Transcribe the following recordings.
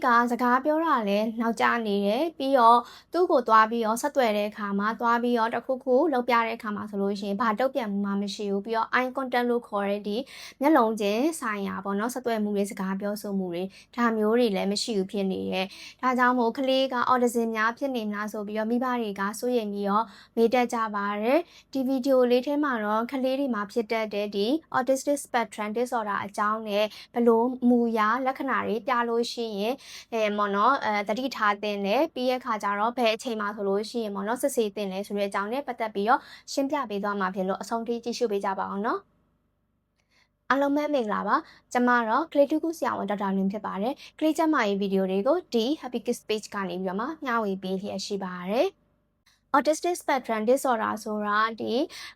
ကစကားပြောတာလည်းနောက်ကျနေတယ်ပြီးတော့သူ့ကိုသွားပြီးတော့ဆက်သွယ်တဲ့အခါမှာသွားပြီးတော့တခုခုလောက်ပြတဲ့အခါမှာဆိုလို့ရှိရင်ဘာတုတ်ပြန်မှုမှမရှိဘူးပြီးတော့ eye contact လို့ခေါ်တဲ့ဒီမျက်လုံးချင်းဆိုင်ရာပေါ့နော်ဆက်သွယ်မှုတွေစကားပြောဆိုမှုတွေဒါမျိုးတွေလည်းမရှိဘူးဖြစ်နေတယ်ဒါကြောင့်မို့ကလေးက autism များဖြစ်နေမလားဆိုပြီးတော့မိဘတွေကစိုးရိမ်ပြီးတော့မေးတတ်ကြပါတယ်ဒီဗီဒီယိုလေးထဲမှာတော့ကလေးတွေမှာဖြစ်တတ်တဲ့ဒီ autistic spectrum disorder အကြောင်းနဲ့ဘလို့မူရာလက္ခဏာတွေပြလို့ရှိရင်မော်နော်တတိထားတင်တယ်ပြီးရခါကျတော့ဘယ်အချိန်မှာဆိုလို့ရှိရင်မော်နော်စစ်ဆေးတင်လဲဆိုတဲ့အကြောင်းနဲ့ပတ်သက်ပြီးတော့ရှင်းပြပေးသွားမှာဖြစ်လို့အဆုံးထိကြည့်ရှုပေးကြပါအောင်နော်အားလုံးပဲမင်္ဂလာပါကျမတော့ Clay 2ခုဆရာဝန်ဒေါက်တာလင်းဖြစ်ပါတယ် Clay ကျမရဲ့ဗီဒီယိုတွေကိုဒီ Happy Kids page ကနေပြီးတော့မှမျှဝေပေးလျက်ရှိပါတယ်autistic spectrum disorder ဆိုတာဒီ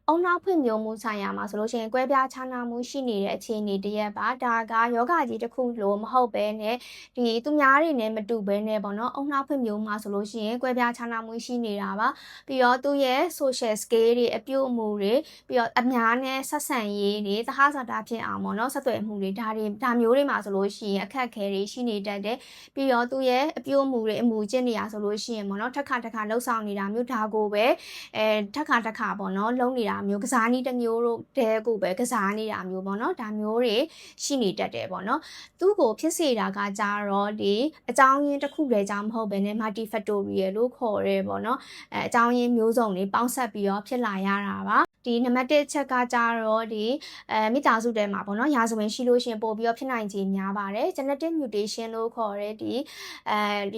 အုံနောက်ဖွံ့ဖြိုးမှုဆိုင်ရာမှာဆိုလို့ရှိရင်ကွဲပြားခြားနားမှုရှိနေတဲ့အခြေအနေတရက်ပါဒါကယောဂကြီးတစ်ခုလို့မဟုတ်ဘဲနဲ့ဒီသူများတွေနဲ့မတူဘဲနဲ့ပေါ့နော်အုံနောက်ဖွံ့ဖြိုးမှာဆိုလို့ရှိရင်ကွဲပြားခြားနားမှုရှိနေတာပါပြီးတော့သူ့ရဲ့ social scale တွေအပြုအမူတွေပြီးတော့အများနဲ့ဆက်ဆံရေးတွေသဟဇာတဖြစ်အောင်ပေါ့နော်ဆက်သွယ်မှုတွေဒါမျိုးတွေမှာဆိုလို့ရှိရင်အခက်အခဲတွေရှိနေတတ်တယ်ပြီးတော့သူ့ရဲ့အပြုအမူတွေအမူကျင့်နေရဆိုလို့ရှိရင်ပေါ့နော်ထက်ခါလှုပ်ဆောင်နေတာမျိုးဒါကိုပဲထက်ခါပေါ့နော်လုံးနေတာမျိုးကစားနည်းတစ်မျိုးတို့တဲကိုပဲကစားနေတာမျိုးပေါ့နော်ဒါမျိုးတွေရှိနေတတ်တယ်ပေါ့နော်သူ့ကိုဖြစ်စေတာကကြတော့ဒီအကြောင်းရင်းတစ်ခုတည်းကြောင့်မဟုတ်ဘဲနဲ့ multifactorial လို့ခေါ်ရဲပေါ့နော်အကြောင်းရင်းမျိုးစုံတွေပေါင်းစပ်ပြီးတော့ဖြစ်လာရတာပါဒီနံပါတ်1ချက်ကကြတော့ဒီမိသားစုထဲမှာပေါ့နော်ရာဇဝင်ရှိလို့ရှင်ပို့ပြီးတော့ဖြစ်နိုင်ခြေများပါတယ် genetic mutation လို့ခေါ်တဲ့ဒီ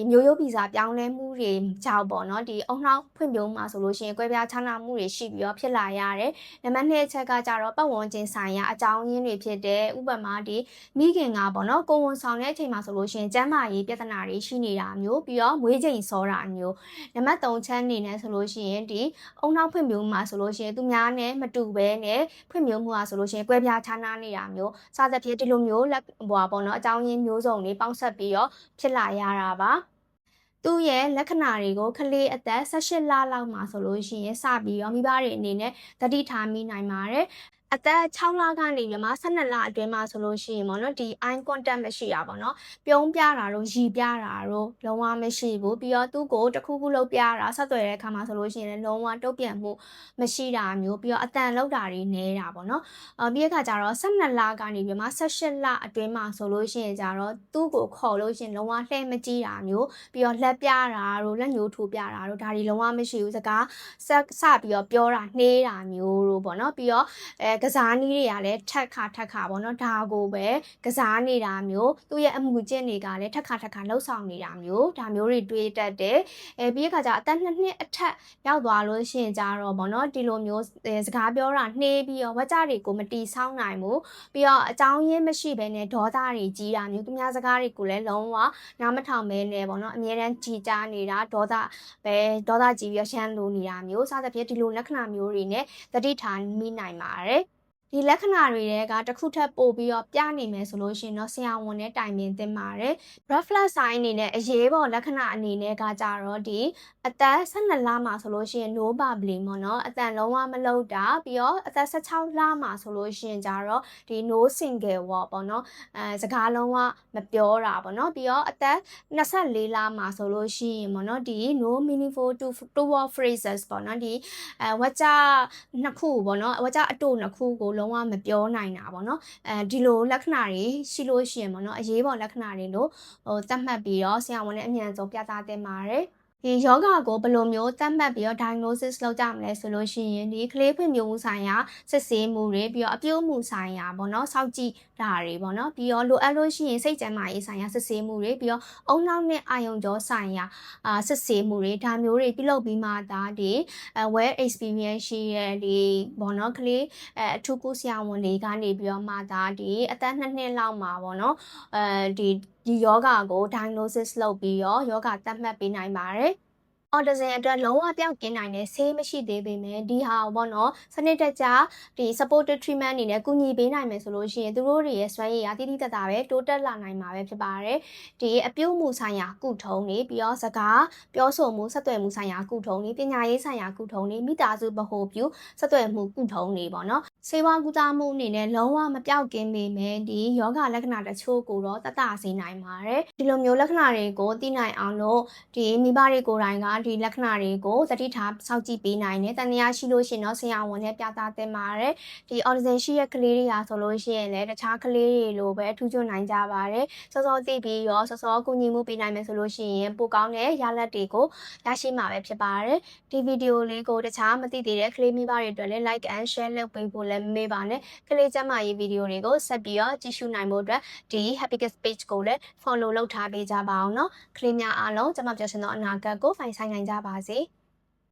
မျိုးရိုးဗီဇပြောင်းလဲမှုတွေကြောင့်ပေါ့နော်ဒီအုံနောက်ဖွံ့ဖြိုးမှာဆိုလို့ရှိရင်ကွဲပြားခြားနားမှုတွေရှိပြီးတော့ဖြစ်လာရတယ်နံပါတ်2ချက်ကကြတော့ပတ်ဝန်းကျင်ဆိုင်ရာအကြောင်းရင်းတွေဖြစ်တဲ့ဥပမာဒီမိခင်ကပေါ့နော်ကိုယ်ဝန်ဆောင်တဲ့အချိန်မှာဆိုလို့ရှိရင်ကျန်းမာရေးပြဿနာတွေရှိနေတာမျိုးပြီးတော့မွေးချိန်စောတာမျိုးနံပါတ်3ချက်အနေနဲ့ဆိုလို့ရှိရင်ဒီအုံနောက်ဖွံ့ဖြိုးမှာဆိုလို့ရှိရင်သူများနဲ့မတူဘဲနဲ့ဖွံ့ဖြိုးမှုဟာဆိုလို့ရှိရင်ကွဲပြားခြားနားနေတာမျိုးစသဖြင့်ဒီလိုမျိုးပေါ့နော်အကြောင်းရင်းမျိုးစုံတွေပေါင်းစပ်ပြီးတော့ဖြစ်လာရတာပါသူ့ရဲ့လက္ခဏာတွေကိုကလေးအသက်18လလောက်မှာဆိုလို့ရှိရင်စပြီးတော့မိဘတွေအနေနဲ့သတိထားမိနိုင်ပါတယ်အသက်6လကနေပြီးမှ12လအတွင်းမှာဆိုလို့ရှိရင်ပေါ့နော်ဒီ eye contact မရှိတာပေါ့နော်ပြုံးပြတာတို့ရီပြတာတို့လုံးဝမရှိဘူးပြီးတော့သူ့ကိုတစ်ခုခုလောက်ပြတာဆက်သွယ်တဲ့အခါမှာဆိုလို့ရှိရင်လုံးဝတုတ်ပြန်မှုမရှိတာမျိုးပြီးတော့အတန်လောက်တာတွေနေတာပေါ့နော်ပြီးတဲ့အခါကျတော့12လကနေပြီးမှ18လအတွင်းမှာဆိုလို့ရှိရင်ကြတော့သူ့ကိုခေါ်လို့ရှိရင်လုံးဝလှဲမကြည့်တာမျိုးပြီးတော့လက်ပြတာတို့လက်ညှိုးထိုးပြတာတို့ဒါတွေလုံးဝမရှိဘူးစကားစပြီးတော့ပြောတာနှေးတာမျိုးတို့ပေါ့နော်ပြီးတော့ကစားနည်းတွေကလည်းထက်ခါပေါ့နော်ဒါကိုပဲကစားနေတာမျိုးသူ့ရဲ့အမှုကျင့်တွေကလည်းထက်ခါလှုပ်ဆောင်နေတာမျိုးဒါမျိုးတွေတွေးတတ်တယ်ပြီးတဲ့အခါကျအသက်2နှစ်အထက်ရောက်သွားလို့ရှိရင်ကြတော့ပေါ့နော်ဒီလိုမျိုးစကားပြောတာနှေးပြီးတော့ဝါကြတွေကိုမတီဆောင်းနိုင်ဘူးပြီးတော့အကြောင်းရင်းမရှိဘဲနဲ့ဒေါသတွေကြီးတာမျိုးသူများစကားတွေကိုလည်းလုံးဝနားမထောင်ဘဲနဲ့ပေါ့နော်အမြဲတမ်းကြည်ကြားနေတာဒေါသကြီးပြီးရှမ်းလိုနေတာမျိုးစသဖြင့်ဒီလိုလက္ခဏာမျိုးတွေနဲ့သတိထားမိနိုင်ပါတယ်ဒီလက္ခဏာတွေကတစ်ခုထပ်ပို့ပြီးတော့ပြနေမယ်ဆိုလို့ရှိရင်တော့ဆရာဝန်နဲ့တိုင်ပင်သင့်ပါတယ် red flag sign အနေနဲ့အရေးပေါ်လက္ခဏာအနေနဲ့ကကြတော့ဒီအသက်12လမှာဆိုလို့ရှိရင် no babbling ပေါ့နော်အတန်လုံးဝမလုပ်တာပြီးတော့အသက်16လမှာဆိုလို့ရှိရင်ကြတော့ဒီ no single word ပေါ့နော်စကားလုံးဝမပြောတာပေါ့နော်ပြီးတော့အသက်24လမှာဆိုလို့ရှိရင်ပေါ့နော်ဒီ no meaningful to word phrases ပေါ့နော်ဒီဝါကြနှစ်ခုပေါ့နော်ဝါကြအတူနှစ်ခုကိုလုံးဝမပြောနိုင်တာပေါ့နော်ဒီလိုလက္ခဏာတွေရှိလို့ရှိရင်ပေါ့နော်အရေးပေါ်လက္ခဏာတွေလို့သတ်မှတ်ပြီးတော့ဆရာဝန်နဲ့အမြန်ဆုံးပြသသင့်ပါတယ်ဒီယောဂကိုဘယ်လိုမျိုးသတ်မှတ်ပြီးတော့ diagnosis လုပ်ကြမလဲဆိုလို့ရှိရင်ဒီကလေးဖွံ့ဖြိုးမှုဆိုင်ရာစစ်ဆေးမှုတွေပြီးတော့အပြုအမူဆိုင်ရာပေါ့နော်စောင့်ကြည့်တာတွေပေါ့နော်ပြီးတော့လိုအပ်လို့ရှိရင်စိတ်ကျန်းမာရေးဆိုင်ရာစစ်ဆေးမှုတွေပြီးတော့အုံနောက်နဲ့အာယုံကြောဆိုင်ရာစစ်ဆေးမှုတွေဒါမျိုးတွေပြုလုပ်ပြီးမှဒါဒီ well experience ရှိရဲ့ဒီပေါ့နော်ကလေးအထူးကုဆရာဝန်တွေကနေပြီးတော့မှဒါဒီအသက်2နှစ်လောက်မှာပေါ့နော်ဒီယောဂကို diagnosis လုပ်ပြီးတော့ယောဂသတ်မှတ်ပေးနိုင်ပါတယ် autism အတွက်လုံးဝပျောက်ကင်းနိုင်တဲ့ဆေးမရှိသေးပေမဲ့ဒီဟာပေါ့နော်စနစ်တကျဒီ supportive treatment အနေနဲ့ကူညီပေးနိုင်မယ်ဆိုလို့ရှိရင်သူတို့တွေရဲ့စွမ်းရည်ကတိတိကျကျပဲတိုးတက်လာနိုင်မှာပဲဖြစ်ပါတယ်ဒီအပြုမှုဆိုင်ရာကုထုံးတွေပြီးတော့စကားပြောဆိုမှုဆက်သွယ်မှုဆိုင်ရာကုထုံးတွေပညာရေးဆိုင်ရာကုထုံးတွေမိသားစုဗဟိုပြုဆက်သွယ်မှုကုထုံးတွေပေါ့နော်ဆေးဝါးကုသမှုအနေနဲ့လုံးဝမပျောက်ကင်းပေမဲ့ဒီယောဂလက္ခဏာတချို့ကိုတော့သက်သာစေနိုင်ပါတယ်ဒီလိုမျိုးလက္ခဏာတွေကိုသိနိုင်အောင်လို့ဒီမိဘတွေကိုယ်တိုင်ကဒီလက္ခဏာတွေကိုသတိထားစောင့်ကြည့်ပေးနိုင်တယ်တန်တရားရှိလို့ရှိရင်တော့ဆရာဝန်နဲ့ပြသသင့်ပါတယ်ဒီ autism ရှိတဲ့ကလေးတွေရာဆိုလို့ရှိရင်လည်းတခြားကလေးတွေလိုပဲထူးချွန်နိုင်ကြပါတယ်စောစောသိပြီးရောစောစောကူညီမှုပေးနိုင်မယ်ဆိုလို့ရှိရင်ပိုကောင်းတဲ့ရလဒ်တွေကိုရရှိမှာပဲဖြစ်ပါတယ်ဒီဗီဒီယိုလေးကိုတခြားမသိသေးတဲ့ကလေးမိဘတွေအတွက်လည်း like and share လုပ်ပေးဖို့လည်းမမေ့ပါနဲ့ကလေးကျန်းမာရေးဗီဒီယိုတွေကိုဆက်ပြီးတော့ကြည့်ရှုနိုင်ဖို့အတွက်ဒီ Happy Kids page ကိုလည်း follow လုပ်ထားပေးကြပါအောင်နော်ကလေးများအားလုံးကျမပြောချင်သောအနာဂတ်ကိုဖိုင်ဆိုင်နိုင်ကြပါစေ